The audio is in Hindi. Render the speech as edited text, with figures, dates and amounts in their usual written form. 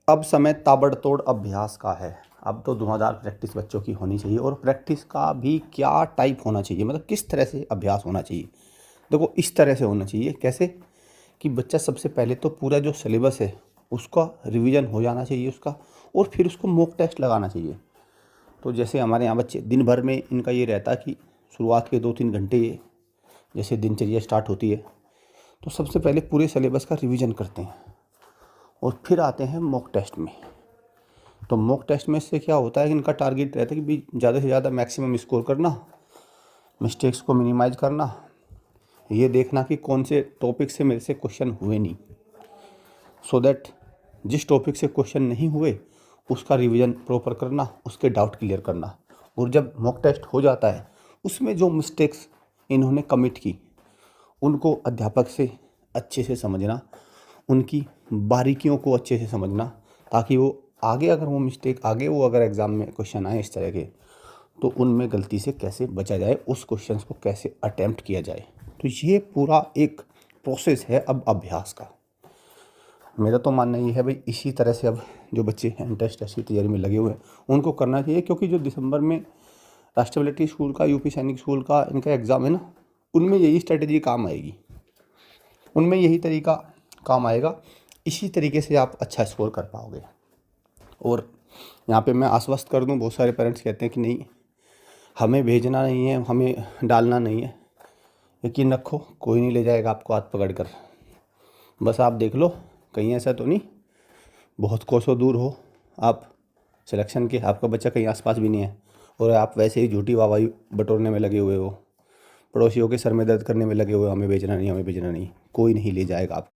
अब समय ताबड़तोड़ अभ्यास का है। अब तो धुआंधार प्रैक्टिस बच्चों की होनी चाहिए, और प्रैक्टिस का भी क्या टाइप होना चाहिए, मतलब किस तरह से अभ्यास होना चाहिए। देखो, इस तरह से होना चाहिए। कैसे? कि बच्चा सबसे पहले तो पूरा जो सिलेबस है उसका रिवीजन हो जाना चाहिए उसका, और फिर उसको मॉक टेस्ट लगाना चाहिए। तो जैसे हमारे यहाँ बच्चे दिन भर में इनका ये रहता है कि शुरुआत के 2-3 घंटे जैसे दिनचर्या स्टार्ट होती है तो सबसे पहले पूरे सिलेबस का रिवीजन करते हैं, और फिर आते हैं मॉक टेस्ट में। तो मॉक टेस्ट में से क्या होता है कि इनका टारगेट रहता है कि भी ज़्यादा से ज़्यादा मैक्सिमम स्कोर करना, मिस्टेक्स को मिनिमाइज़ करना, ये देखना कि कौन से टॉपिक से मेरे से क्वेश्चन हुए नहीं, सो दैट जिस टॉपिक से क्वेश्चन नहीं हुए उसका रिवीजन प्रॉपर करना, उसके डाउट क्लियर करना। और जब मॉक टेस्ट हो जाता है उसमें जो मिस्टेक्स इन्होंने कमिट की उनको अध्यापक से अच्छे से समझना, उनकी बारीकियों को अच्छे से समझना, ताकि वो आगे अगर वो मिस्टेक आगे वो अगर एग्ज़ाम में क्वेश्चन आए इस तरह के, तो उनमें गलती से कैसे बचा जाए, उस क्वेश्चन को कैसे अटैम्प्ट किया जाए। तो ये पूरा एक प्रोसेस है अब अभ्यास का। मेरा तो मानना ये है भाई, इसी तरह से अब जो बच्चे एंट्रेंस टेस्ट की तैयारी में लगे हुए हैं उनको करना चाहिए, क्योंकि जो दिसंबर में राष्ट्रपति स्कूल का, यूपी सैनिक स्कूल का इनका एग्ज़ाम है ना, उनमें यही स्ट्रेटेजी काम आएगी, उनमें यही तरीका काम आएगा। इसी तरीके से आप अच्छा स्कोर कर पाओगे। और यहाँ पे मैं आश्वस्त कर दूँ, बहुत सारे पेरेंट्स कहते हैं कि नहीं हमें भेजना नहीं है, हमें डालना नहीं है। यकीन रखो, कोई नहीं ले जाएगा आपको हाथ पकड़ कर। बस आप देख लो कहीं ऐसा तो नहीं बहुत कोसों दूर हो आप सिलेक्शन के, आपका बच्चा कहीं आसपास भी नहीं है, और आप वैसे ही झूठी वाहवाही बटोरने में लगे हुए हो, पड़ोसियों के सर में दर्द करने में लगे हुए हो, हमें भेजना नहीं, हमें भेजना नहीं। कोई नहीं ले जाएगा आपको।